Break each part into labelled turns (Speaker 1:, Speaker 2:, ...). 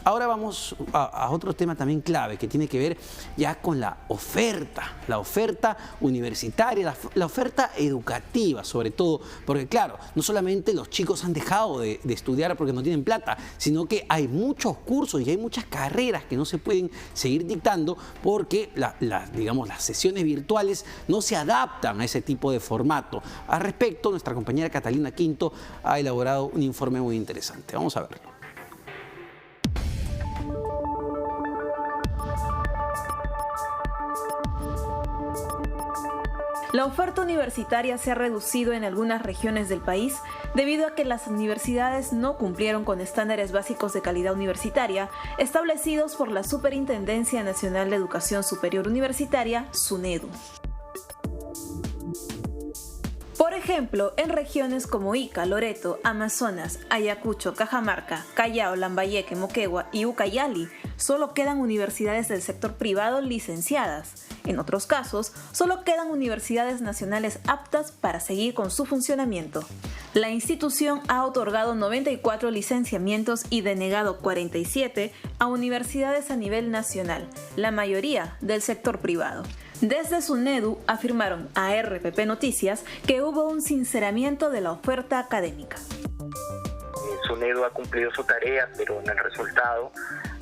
Speaker 1: Ahora vamos a otro tema también clave que tiene que ver ya con la oferta universitaria, la oferta educativa sobre todo, porque claro, no solamente los chicos han dejado de estudiar porque no tienen plata, sino que hay muchos cursos y hay muchas carreras que no se pueden seguir dictando porque digamos, las sesiones virtuales no se adaptan a ese tipo de formato. Al respecto, nuestra compañera Catalina Quinto ha elaborado un informe muy interesante. Vamos a verlo.
Speaker 2: La oferta universitaria se ha reducido en algunas regiones del país debido a que las universidades no cumplieron con estándares básicos de calidad universitaria establecidos por la Superintendencia Nacional de Educación Superior Universitaria, SUNEDU. Por ejemplo, en regiones como Ica, Loreto, Amazonas, Ayacucho, Cajamarca, Callao, Lambayeque, Moquegua y Ucayali, solo quedan universidades del sector privado licenciadas. En otros casos, solo quedan universidades nacionales aptas para seguir con su funcionamiento. La institución ha otorgado 94 licenciamientos y denegado 47 a universidades a nivel nacional, la mayoría del sector privado. Desde SUNEDU afirmaron a RPP Noticias que hubo un sinceramiento de la oferta académica.
Speaker 3: SUNEDU ha cumplido su tarea, pero en el resultado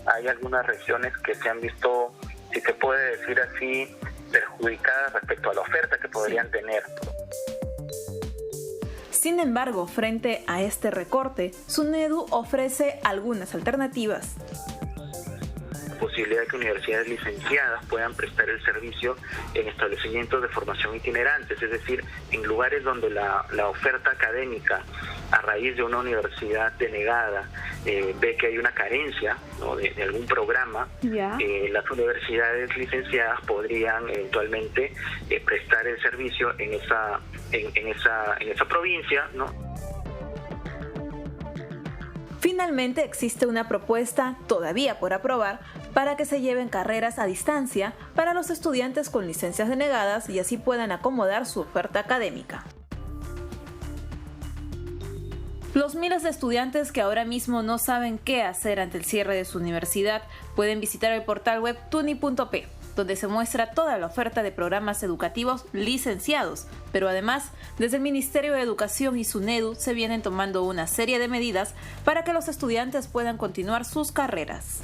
Speaker 3: hay algunas regiones que se han visto, si se puede decir así, perjudicadas respecto a la oferta que podrían tener.
Speaker 2: Sin embargo, frente a este recorte, SUNEDU ofrece algunas alternativas.
Speaker 3: Posibilidad de que universidades licenciadas puedan prestar el servicio en establecimientos de formación itinerantes, es decir, en lugares donde la oferta académica a raíz de una universidad denegada ve que hay una carencia, ¿no?, de algún programa, las universidades licenciadas podrían eventualmente prestar el servicio en esa provincia, ¿no?
Speaker 2: Finalmente existe una propuesta, todavía por aprobar, para que se lleven carreras a distancia para los estudiantes con licencias denegadas y así puedan acomodar su oferta académica. Los miles de estudiantes que ahora mismo no saben qué hacer ante el cierre de su universidad pueden visitar el portal web tuni.p, donde se muestra toda la oferta de programas educativos licenciados, pero además, desde el Ministerio de Educación y SUNEDU se vienen tomando una serie de medidas para que los estudiantes puedan continuar sus carreras.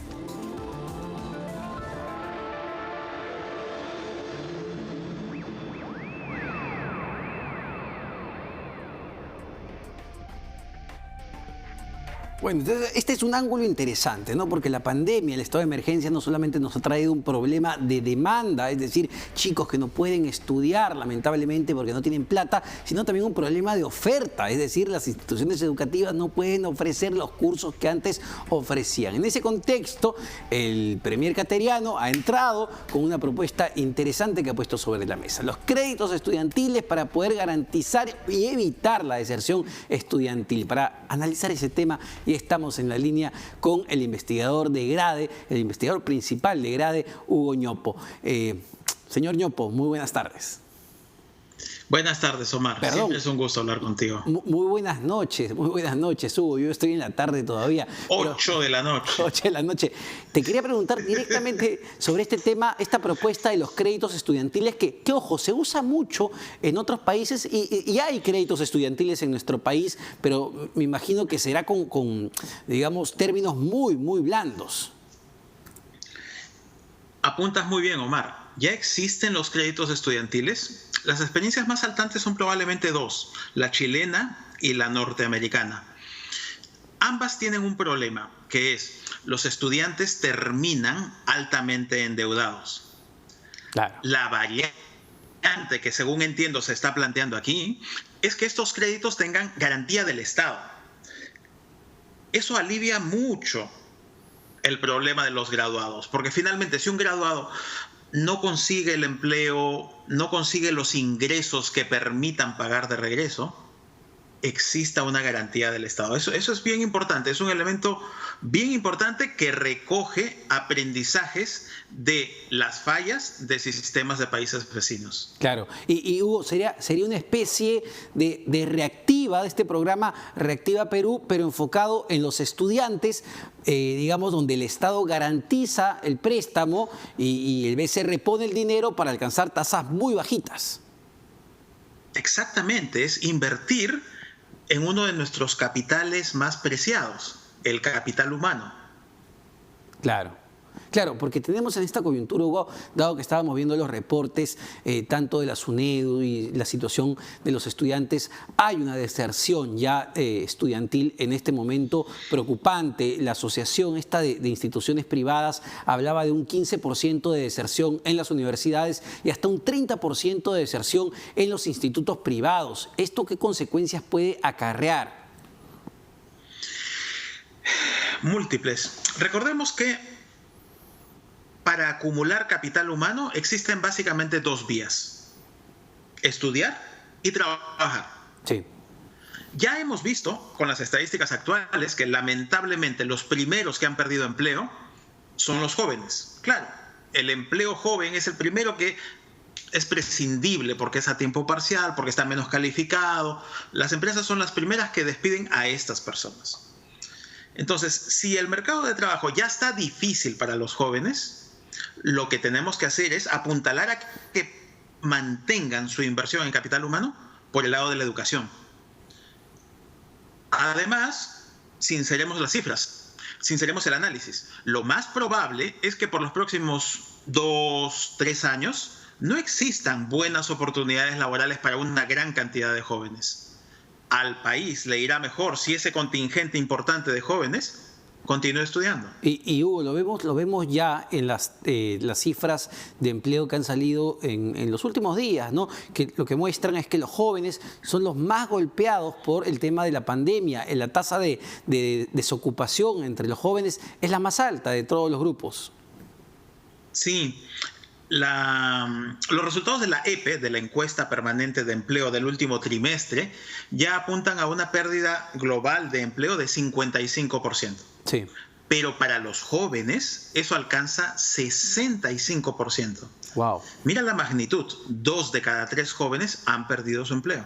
Speaker 1: Bueno, entonces este es un ángulo interesante, ¿no? Porque la pandemia, el estado de emergencia no solamente nos ha traído un problema de demanda, es decir, chicos que no pueden estudiar lamentablemente porque no tienen plata, sino también un problema de oferta, es decir, las instituciones educativas no pueden ofrecer los cursos que antes ofrecían. En ese contexto, el premier cateriano ha entrado con una propuesta interesante que ha puesto sobre la mesa: los créditos estudiantiles para poder garantizar y evitar la deserción estudiantil. Para analizar ese tema, y estamos en la línea con el investigador de GRADE, el investigador principal de GRADE, Hugo Ñopo. Señor Ñopo, muy buenas tardes.
Speaker 4: Buenas tardes, Omar.
Speaker 1: Perdón.
Speaker 4: Siempre es un gusto hablar contigo.
Speaker 1: Muy buenas noches, Hugo. Yo estoy en la tarde todavía.
Speaker 4: 8 de la noche.
Speaker 1: 8 de la noche. Te quería preguntar directamente sobre este tema, esta propuesta de los créditos estudiantiles, que ojo, se usa mucho en otros países y hay créditos estudiantiles en nuestro país, pero me imagino que será con digamos, términos muy, muy blandos.
Speaker 4: Apuntas muy bien, Omar. Ya existen los créditos estudiantiles. Las experiencias más saltantes son probablemente dos: la chilena y la norteamericana. Ambas tienen un problema, que es los estudiantes terminan altamente endeudados.
Speaker 1: Claro.
Speaker 4: La variante que, según entiendo, se está planteando aquí es que estos créditos tengan garantía del Estado. Eso alivia mucho el problema de los graduados, porque finalmente si un graduado no consigue el empleo, no consigue los ingresos que permitan pagar de regreso, exista una garantía del Estado. Eso es bien importante, es un elemento bien importante que recoge aprendizajes de las fallas de sistemas de países vecinos.
Speaker 1: Claro, y Hugo, sería una especie de reactiva, de este programa Reactiva Perú, pero enfocado en los estudiantes, digamos, donde el Estado garantiza el préstamo y el BCR repone el dinero para alcanzar tasas muy bajitas.
Speaker 4: Exactamente, es invertir en uno de nuestros capitales más preciados, el capital humano.
Speaker 1: Claro, porque tenemos en esta coyuntura, Hugo, dado que estábamos viendo los reportes tanto de la SUNEDU y la situación de los estudiantes, hay una deserción ya estudiantil en este momento preocupante. La asociación esta de instituciones privadas hablaba de un 15% de deserción en las universidades y hasta un 30% de deserción en los institutos privados. ¿Esto qué consecuencias puede acarrear?
Speaker 4: Múltiples. Recordemos que para acumular capital humano existen básicamente dos vías: estudiar y trabajar.
Speaker 1: Sí.
Speaker 4: Ya hemos visto con las estadísticas actuales que lamentablemente los primeros que han perdido empleo son los jóvenes. Claro, el empleo joven es el primero que es prescindible porque es a tiempo parcial, porque está menos calificado. Las empresas son las primeras que despiden a estas personas. Entonces, si el mercado de trabajo ya está difícil para los jóvenes, lo que tenemos que hacer es apuntalar a que mantengan su inversión en capital humano por el lado de la educación. Además, sinceremos las cifras, sinceremos el análisis. Lo más probable es que por los próximos 2-3 años no existan buenas oportunidades laborales para una gran cantidad de jóvenes. Al país le irá mejor si ese contingente importante de jóvenes continúa estudiando.
Speaker 1: Y Hugo, lo vemos ya en las cifras de empleo que han salido en los últimos días, ¿no? Que lo que muestran es que los jóvenes son los más golpeados por el tema de la pandemia. La tasa de desocupación entre los jóvenes es la más alta de todos los grupos.
Speaker 4: Sí. Los resultados de la EPE, de la encuesta permanente de empleo del último trimestre, ya apuntan a una pérdida global de empleo de 55%.
Speaker 1: Sí.
Speaker 4: Pero para los jóvenes eso alcanza 65%.
Speaker 1: Wow.
Speaker 4: Mira la magnitud, 2 de cada 3 jóvenes han perdido su empleo.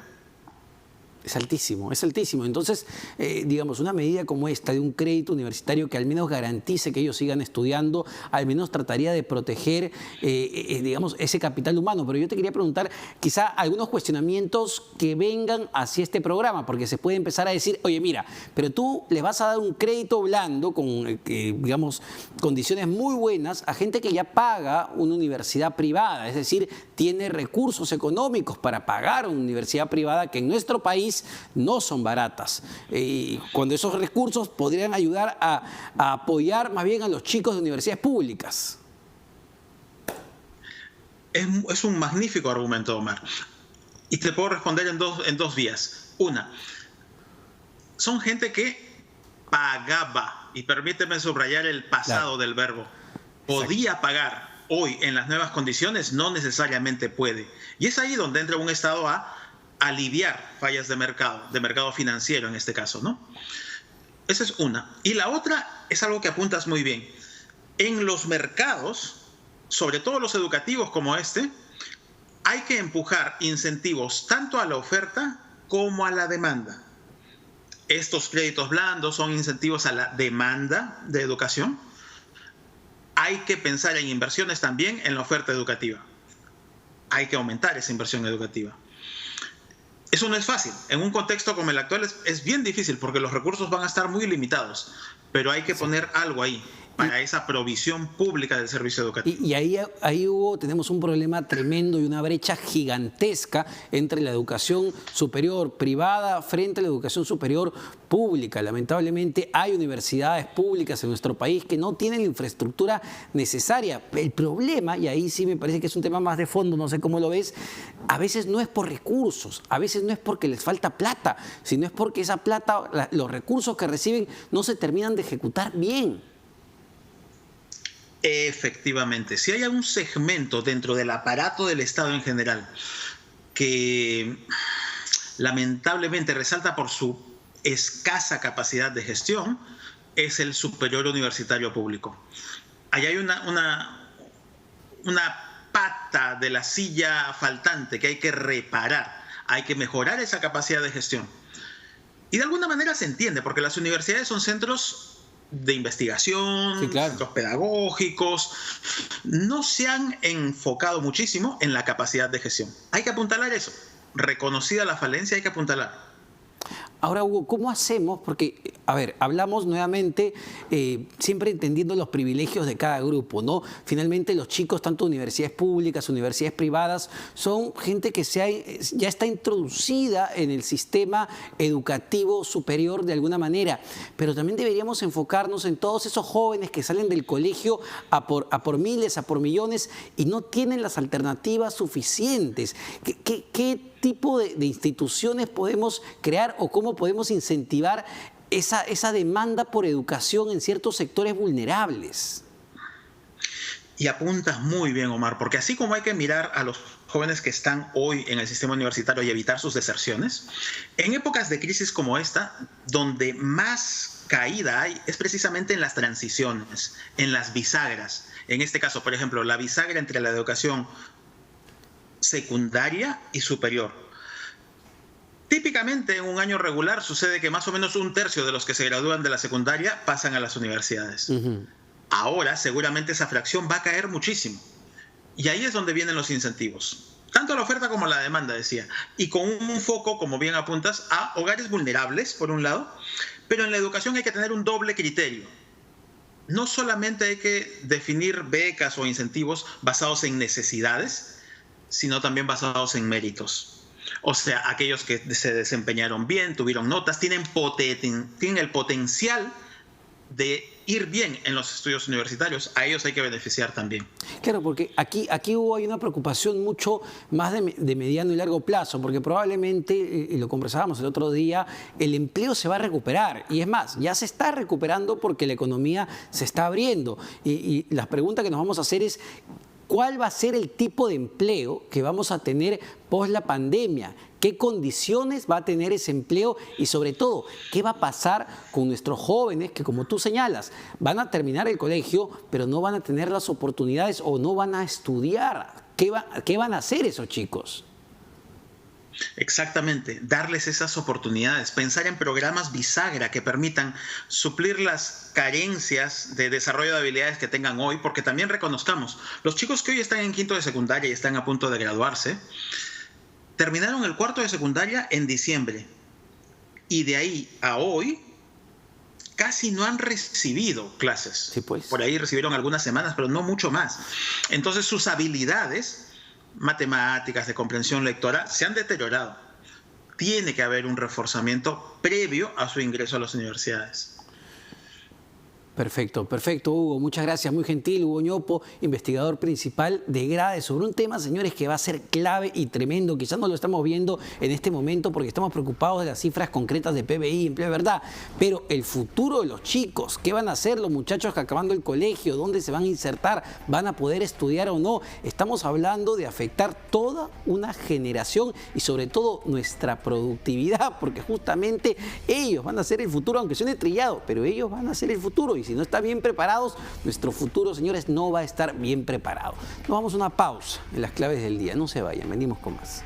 Speaker 1: Es altísimo, es altísimo. Entonces, digamos, una medida como esta de un crédito universitario que al menos garantice que ellos sigan estudiando, al menos trataría de proteger, digamos, ese capital humano. Pero yo te quería preguntar quizá algunos cuestionamientos que vengan hacia este programa, porque se puede empezar a decir, oye, mira, pero tú le vas a dar un crédito blando con, digamos, condiciones muy buenas a gente que ya paga una universidad privada, es decir, tiene recursos económicos para pagar una universidad privada que en nuestro país no son baratas. Cuando esos recursos podrían ayudar a apoyar más bien a los chicos de universidades públicas.
Speaker 4: Es un magnífico argumento, Omar. Y te puedo responder en dos vías. Una, son gente que pagaba, y permíteme subrayar el pasado del verbo, podía pagar. Hoy, en las nuevas condiciones, no necesariamente puede. Y es ahí donde entra un Estado a aliviar fallas de mercado financiero en este caso, ¿no? Esa es una. Y la otra es algo que apuntas muy bien. En los mercados, sobre todo los educativos como este, hay que empujar incentivos tanto a la oferta como a la demanda. Estos créditos blandos son incentivos a la demanda de educación. Hay que pensar en inversiones también en la oferta educativa. Hay que aumentar esa inversión educativa. Eso no es fácil. En un contexto como el actual es bien difícil porque los recursos van a estar muy limitados, pero hay que poner algo ahí para esa provisión pública del servicio educativo.
Speaker 1: Y ahí Hugo, tenemos un problema tremendo y una brecha gigantesca entre la educación superior privada frente a la educación superior pública. Lamentablemente hay universidades públicas en nuestro país que no tienen la infraestructura necesaria. El problema, y ahí sí me parece que es un tema más de fondo, no sé cómo lo ves, a veces no es por recursos, a veces no es porque les falta plata, sino es porque esa plata, los recursos que reciben no se terminan de ejecutar bien.
Speaker 4: Efectivamente, si hay algún segmento dentro del aparato del Estado en general que lamentablemente resalta por su escasa capacidad de gestión es el superior universitario público. Ahí hay una pata de la silla faltante que hay que reparar, hay que mejorar esa capacidad de gestión. Y de alguna manera se entiende, porque las universidades son centros de investigación,
Speaker 1: sí, claro,
Speaker 4: centros pedagógicos, no se han enfocado muchísimo en la capacidad de gestión. Hay que apuntalar eso. Reconocida la falencia, hay que apuntalar.
Speaker 1: Ahora, Hugo, ¿cómo hacemos? Porque, a ver, hablamos nuevamente, siempre entendiendo los privilegios de cada grupo, ¿no? Finalmente, los chicos, tanto universidades públicas, universidades privadas, son gente que ya está introducida en el sistema educativo superior de alguna manera. Pero también deberíamos enfocarnos en todos esos jóvenes que salen del colegio a por miles, a por millones y no tienen las alternativas suficientes. ¿Qué tipo de instituciones podemos crear o cómo podemos incentivar esa demanda por educación en ciertos sectores vulnerables?
Speaker 4: Y apuntas muy bien, Omar, porque así como hay que mirar a los jóvenes que están hoy en el sistema universitario y evitar sus deserciones, en épocas de crisis como esta, donde más caída hay es precisamente en las transiciones, en las bisagras. En este caso, por ejemplo, la bisagra entre la educación secundaria y superior. Típicamente en un año regular sucede que más o menos 1/3 de los que se gradúan de la secundaria pasan a las universidades. Ahora seguramente esa fracción va a caer muchísimo. Y ahí es donde vienen los incentivos. Tanto la oferta como la demanda, decía. Y con un foco, como bien apuntas, a hogares vulnerables, por un lado, pero en la educación hay que tener un doble criterio. No solamente hay que definir becas o incentivos basados en necesidades, sino también basados en méritos. O sea, aquellos que se desempeñaron bien, tuvieron notas, tienen el potencial de ir bien en los estudios universitarios, a ellos hay que beneficiar también.
Speaker 1: Claro, porque aquí hay una preocupación mucho más de mediano y largo plazo, porque probablemente, y lo conversábamos el otro día, el empleo se va a recuperar. Y es más, ya se está recuperando porque la economía se está abriendo. Y la pregunta que nos vamos a hacer es, ¿cuál va a ser el tipo de empleo que vamos a tener post la pandemia? ¿Qué condiciones va a tener ese empleo? Y sobre todo, ¿qué va a pasar con nuestros jóvenes que, como tú señalas, van a terminar el colegio, pero no van a tener las oportunidades o no van a estudiar? ¿Qué van a hacer esos chicos?
Speaker 4: Exactamente, darles esas oportunidades, pensar en programas bisagra que permitan suplir las carencias de desarrollo de habilidades que tengan hoy, porque también reconozcamos, los chicos que hoy están en quinto de secundaria y están a punto de graduarse, terminaron el cuarto de secundaria en diciembre y de ahí a hoy casi no han recibido clases.
Speaker 1: Sí, pues.
Speaker 4: Por ahí recibieron algunas semanas, pero no mucho más. Entonces sus habilidades matemáticas, de comprensión lectora, se han deteriorado. Tiene que haber un reforzamiento previo a su ingreso a las universidades.
Speaker 1: Perfecto, perfecto, Hugo. Muchas gracias. Muy gentil, Hugo Ñopo, investigador principal de GRADE, sobre un tema, señores, que va a ser clave y tremendo. Quizás no lo estamos viendo en este momento porque estamos preocupados de las cifras concretas de PBI, empleo de verdad. Pero el futuro de los chicos, ¿qué van a hacer los muchachos que acabando el colegio? ¿Dónde se van a insertar? ¿Van a poder estudiar o no? Estamos hablando de afectar toda una generación y sobre todo nuestra productividad, porque justamente ellos van a ser el futuro, aunque suene trillado, pero ellos van a ser el futuro. Y si no están bien preparados, nuestro futuro, señores, no va a estar bien preparado. Nos vamos a una pausa en las claves del día. No se vayan, venimos con más.